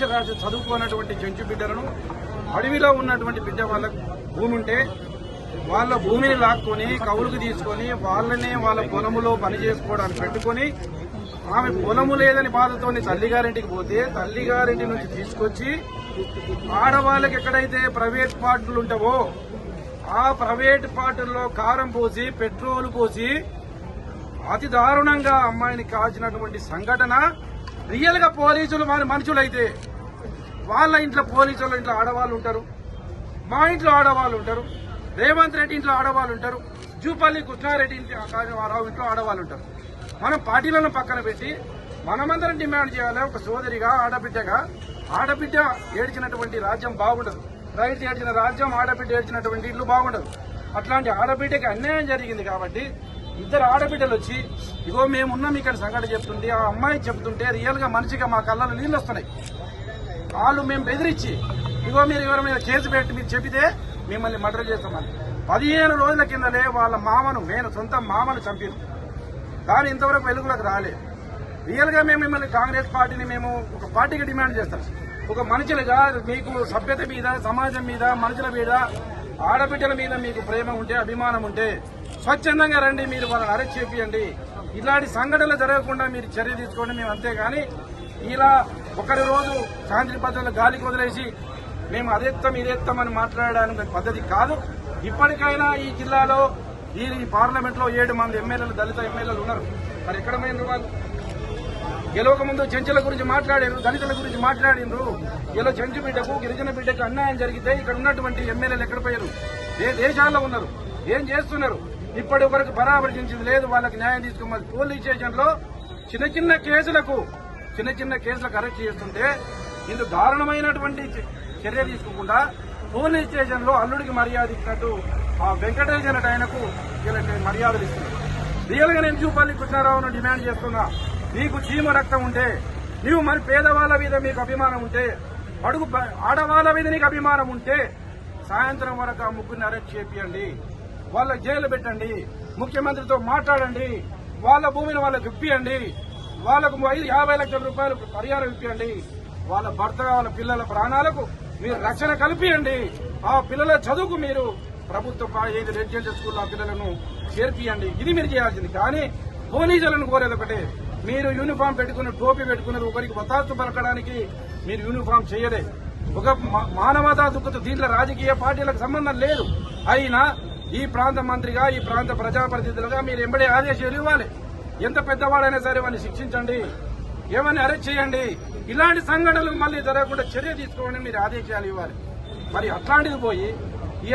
అక్షరాస్యత చదువుకున్నటువంటి చెంచు బిడ్డలను అడవిలో ఉన్నటువంటి బిడ్డ వాళ్ళకు భూమి ఉంటే వాళ్ళ భూమిని లాక్కొని కవులుకు తీసుకొని వాళ్ళనే వాళ్ళ పొలములో పని చేసుకోవడానికి పెట్టుకొని ఆమె పొలము లేదని బాధతోని తల్లిగారింటికి పోతే తల్లిగారింటి నుంచి తీసుకొచ్చి ఆడవాళ్ళకి ఎక్కడైతే ప్రైవేట్ పార్టీలు ఉంటావో ఆ ప్రైవేట్ పార్టీల్లో కారం పోసి పెట్రోల్ పోసి అతి దారుణంగా అమ్మాయిని కాల్చినటువంటి సంఘటన రియల్ గా పోలీసులు మనుషులైతే వాళ్ళ ఇంట్లో పోలీసుల ఇంట్లో ఆడవాళ్ళు ఉంటారు, మా ఇంట్లో ఆడవాళ్ళు ఉంటారు, రేవంత్ రెడ్డి ఇంట్లో ఆడవాళ్ళు ఉంటారు, జూపల్లి కృష్ణారెడ్డి రావు ఇంట్లో ఆడవాళ్ళు ఉంటారు. మనం పార్టీలను పక్కన పెట్టి మనమందరం డిమాండ్ చేయాలి. ఒక సోదరిగా ఆడబిడ్డ ఏడ్చినటువంటి రాజ్యం బాగుండదు, రైతు ఏడ్చిన రాజ్యం ఆడబిడ్డ ఏడ్చినటువంటి ఇల్లు బాగుండదు. అట్లాంటి ఆడబిడ్డకి అన్యాయం జరిగింది కాబట్టి ఇద్దరు ఆడబిడ్డలు వచ్చి ఇగో మేమున్నాం ఇక్కడ సంఘటన చెప్తుంది, ఆ అమ్మాయి చెప్తుంటే రియల్ గా మనిషిగా మా కళ్ళలో నీళ్ళు వస్తున్నాయి. వాళ్ళు మేము బెదిరించి ఇగో మీరు ఎవరి మీద కేసు పెట్టి మీరు చెబితే మిమ్మల్ని మర్డర్ చేస్తామని 15 రోజుల కిందలే వాళ్ళ సొంత మామను చంపారు. కానీ ఇంతవరకు వెలుగులకు రాలేదు. రియల్ గా మేము మిమ్మల్ని కాంగ్రెస్ పార్టీని మేము ఒక పార్టీకి డిమాండ్ చేస్తాం. ఒక మనుషులుగా మీకు సభ్యత మీద, సమాజం మీద, మనుషుల మీద, ఆడబిడ్డల మీద మీకు ప్రేమ ఉంటే, అభిమానం ఉంటే స్వచ్ఛందంగా రండి, మీరు వాళ్ళని అరెస్ట్ చేపియండి. ఇలాంటి సంఘటనలు జరగకుండా మీరు చర్య తీసుకోండి. మేము అంతేగాని ఇలా ఒకరి రోజు శాంతి భద్రతలు గాలికి వదిలేసి మేము అదేత్తాం ఇదేత్తాం అని మాట్లాడడానికి పద్ధతి కాదు. ఇప్పటికైనా ఈ జిల్లాలో ఈ పార్లమెంట్ లో 7 మంది ఎమ్మెల్యేలు, దళిత ఎమ్మెల్యేలు ఉన్నారు. మరి ఎక్కడ పోయినారు వాళ్ళు? గెలవక ముందు చెంచుల గురించి మాట్లాడారు, దళితుల గురించి మాట్లాడినరు. ఇలా చెంచు బిడ్డకు, గిరిజన బిడ్డకు అన్యాయం జరిగితే ఇక్కడ ఉన్నటువంటి ఎమ్మెల్యేలు ఎక్కడ పోయారు? ఏ దేశాల్లో ఉన్నారు? ఏం చేస్తున్నారు? ఇప్పటి వరకు పరామర్శించింది లేదు. వాళ్ళకి న్యాయం తీసుకోమని పోలీస్ స్టేషన్ లో చిన్న చిన్న కేసులకు అరెస్ట్ చేస్తుంటే ఇందుకు దారుణమైనటువంటి చర్య తీసుకోకుండా పోలీస్ స్టేషన్ లో అల్లుడికి మర్యాద ఇచ్చినట్టు ఆ వెంకటేష్ అనే ఆయనకు మర్యాదలు ఇస్తున్నారు. రియల్ గా నేను జూపల్లి కృష్ణారావును డిమాండ్ చేస్తున్నా, నీకు చీమ రక్తం ఉంటే, నీవు మరి పేదవాళ్ల మీద మీకు అభిమానం ఉంటే, ఆడవాళ్ల మీద నీకు అభిమానం ఉంటే సాయంత్రం వరకు ఆ ముగ్గురిని అరెస్ట్ చేపియండి, వాళ్ళ జైలు పెట్టండి, ముఖ్యమంత్రితో మాట్లాడండి, వాళ్ళ భూమిని వాళ్ళకి ఇప్పియండి, వాళ్లకు 50 లక్షల రూపాయలు పరిహారం ఇప్పియండి, వాళ్ళ భర్త వాళ్ళ పిల్లల ప్రాణాలకు మీరు రక్షణ కల్పియండి, ఆ పిల్లల చదువుకు మీరు ప్రభుత్వ ఏది రెసిడెన్షియల్ స్కూల్లో ఆ పిల్లలను చేర్పియండి. ఇది మీరు చేయాల్సింది. కానీ పోలీసులను కోరేది ఒకటే, మీరు యూనిఫామ్ పెట్టుకుని టోపీ పెట్టుకున్నారు, ఒకరికి వతాస్తు పలకడానికి మీరు యూనిఫామ్ చేయలే. ఒక మానవతా దుఃఖతో దీంట్లో రాజకీయ పార్టీలకు సంబంధం లేదు. అయినా ఈ ప్రాంత మంత్రిగా, ఈ ప్రాంత ప్రజాప్రతినిధులుగా మీరు ఎంబడే ఆదేశాలు ఇవ్వాలి. ఎంత పెద్దవాడైనా సరే వాడిని శిక్షించండి, ఏమని అరెస్ట్ చేయండి. ఇలాంటి సంఘటనలు మళ్లీ జరగకుండా చర్య తీసుకోండి మీరు ఆదేశాలు ఇవ్వాలి. మరి అట్లాంటిది పోయి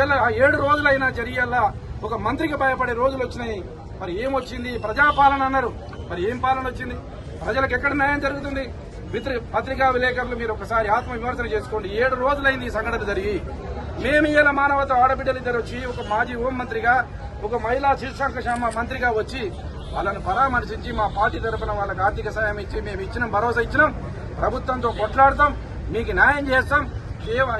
ఇలా 7 రోజులైనా చర్యల్లా ఒక మంత్రికి భయపడే రోజులు వచ్చినాయి. మరి ఏమొచ్చింది? ప్రజాపాలన అన్నారు. మరి ఏం పాలన వచ్చింది? ప్రజలకు ఎక్కడ న్యాయం జరుగుతుంది? పత్రికా విలేకరులు మీరు ఒకసారి ఆత్మ విమర్శన చేసుకోండి. 7 రోజులైంది ఈ సంఘటన జరిగి. మేము ఇలా మానవత ఆడబిడ్డలు ఇద్దరు వచ్చి, ఒక మాజీ హోంమంత్రిగా, ఒక మహిళా శిశుసంక్షేమ మంత్రిగా వచ్చి వాళ్ళని పరామర్శించి మా పార్టీ తరఫున వాళ్ళకి ఆర్థిక సాయం ఇచ్చి మేము ఇచ్చినాం, భరోసా ఇచ్చినాం, ప్రభుత్వంతో కొట్లాడతాం, మీకు న్యాయం చేస్తాం,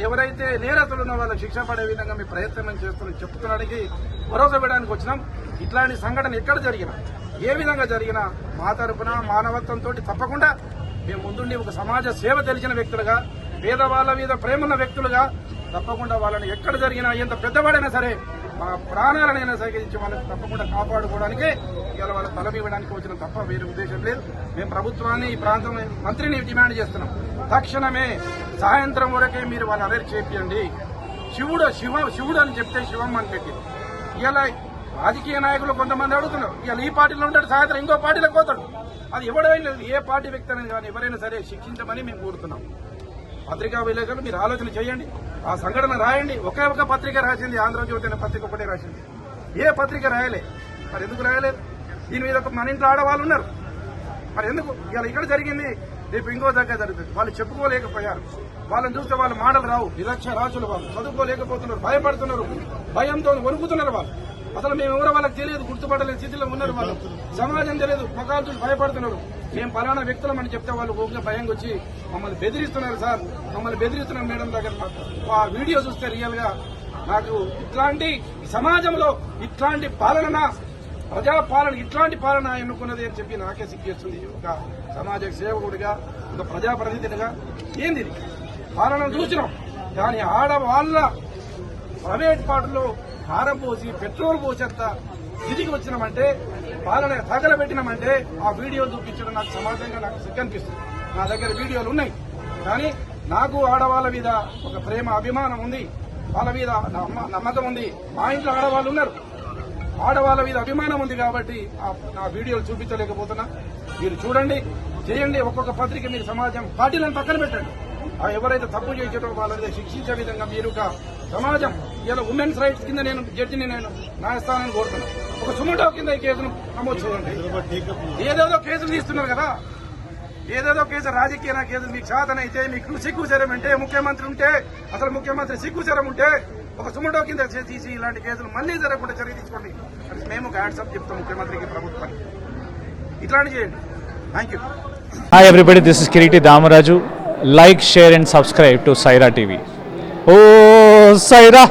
ఎవరైతే నేరస్తులు ఉన్న వాళ్ళకి శిక్ష పడే విధంగా మీ ప్రయత్నం చేస్తున్నాం చెప్తున్నానికి భరోసా ఇవ్వడానికి వచ్చినాం. ఇట్లాంటి సంఘటన ఎక్కడ జరిగినా, ఏ విధంగా జరిగినా మా తరఫున మానవత్వంతో తప్పకుండా మేము ముందుండి ఒక సమాజ సేవ తెలిసిన వ్యక్తులుగా, పేదవాళ్ల మీద ప్రేమన్న వ్యక్తులుగా తప్పకుండా వాళ్ళని ఎక్కడ జరిగినా, ఎంత పెద్దవాడైనా సరే మా ప్రాణాలనైనా సేకరించి వాళ్ళని తప్పకుండా కాపాడుకోవడానికి ఇలా వాళ్ళ బలం ఇవ్వడానికి వచ్చిన తప్ప వేరే ఉద్దేశం లేదు. మేము ప్రభుత్వాన్ని, ఈ ప్రాంతం మంత్రిని డిమాండ్ చేస్తున్నాం, తక్షణమే సాయంత్రం వరకే మీరు వాళ్ళని అరెస్ట్ చేపియండి. శివుడు అని చెప్తే శివం అని పెట్టి ఇలా రాజకీయ నాయకులు కొంతమంది అడుగుతున్నారు. ఇలా ఈ పార్టీలో ఉంటాడు, సాయంత్రం ఇంకో పార్టీలోకి పోతాడు. అది ఎవడైనా, ఏ పార్టీ వ్యక్తి అనేది కానీ ఎవరైనా సరే శిక్షించమని మేము కోరుతున్నాం. పత్రికా విలేకరులు మీరు ఆలోచన చేయండి, ఆ సంఘటన రాయండి. ఒకే ఒక పత్రిక రాసింది, ఆంధ్రజ్యోతి అనే పత్రిక ఒకటే రాసింది. ఏ పత్రిక రాయలే. మరి ఎందుకు రాయలేదు? దీని మీద మన ఇంట్లో ఆడవాళ్ళు ఉన్నారు. మరి ఎందుకు ఇలా ఇక్కడ జరిగింది, రేపు ఇంకో దగ్గర జరుగుతుంది. వాళ్ళు చెప్పుకోలేకపోయారు. వాళ్ళని చూస్తే వాళ్ళ మాటలు రావు. నిరక్షరాస్యులు, వాళ్ళు చదువుకోలేకపోతున్నారు, భయపడుతున్నారు, భయంతో వణుకుతున్నారు. వాళ్ళు అసలు మేము ఎవరో వాళ్ళకి తెలియదు, గుర్తుపడలేని స్థితిలో ఉన్నారు. వాళ్ళు సమాజం తెలియదు, ముఖాలు చూసి భయపడుతున్నారు. మేము పలానా వ్యక్తులం అని చెప్తే వాళ్ళు ఓపిక భయంగా వచ్చి మమ్మల్ని బెదిరిస్తున్నారు. సార్ మమ్మల్ని బెదిరిస్తున్నారు మేడం దగ్గర. ఆ వీడియో చూస్తే రియల్ గా నాకు ఇట్లాంటి సమాజంలో ఇట్లాంటి పాలన, ప్రజాపాలన, ఇట్లాంటి పాలన ఎన్నుకున్నది అని చెప్పి నాకే సిగ్గేస్తుంది. ఒక సమాజ సేవకుడిగా ఒక ప్రజాప్రతినిధిగా ఏంది ఇది? పాలన చూసినాం, కానీ ఆడవాళ్ళ ప్రైవేట్ పాటలో కారం పోసి పెట్రోల్ పోసేంత స్థితికి వచ్చినామంటే, పాలన తగలబెట్టినామంటే ఆ వీడియో చూపించడం నాకు సమాజంగా నాకు సిగ్గనిపిస్తుంది. నా దగ్గర వీడియోలు ఉన్నాయి, కానీ నాకు ఆడవాళ్ళ మీద ఒక ప్రేమ అభిమానం ఉంది, వాళ్ళ మీద నమ్మకం ఉంది. మా ఇంట్లో ఆడవాళ్ళు ఉన్నారు, ఆడవాళ్ళ మీద అభిమానం ఉంది కాబట్టి నా వీడియోలు చూపించలేకపోతున్నా. మీరు చూడండి, చేయండి. ఒక్కొక్క పత్రిక మీరు సమాజం పార్టీలను పక్కన పెట్టండి. ఎవరైతే తప్పు చేసేటో వాళ్ళ మీద శిక్షించే విధంగా మీరు ఒక సమాజం. ఇలా ఉమెన్స్ రైట్స్ కింద నేను జడ్జిని నేను న్యాయస్థానాన్ని కోరుతున్నాను. ఒక సుమోటో కింద ఈ కేసును నమోదు చేయండి. ఏదేదో కేసులు తీస్తున్నారు కదా, ఏదేదో కేసు, రాజకీయ కేసులు. మీకు సాధనైతే, మీకు సిగ్గుచరం ఉంటే, ముఖ్యమంత్రి ఉంటే, అసలు ముఖ్యమంత్రి సిగ్గుచరం ఉంటే ఒక సుమోటో కింద తీసి ఇలాంటి కేసులు మళ్లీ జరగకుండా చర్య తీసుకోండి. మేము హ్యాండ్సప్ చెప్తాం ముఖ్యమంత్రికి, ప్రభుత్వానికి. ఇట్లాంటి చేయండి. Thank you. Hi everybody, this is Kiriti Damaraju. Like, share and subscribe to Saira TV. Oh, Saira!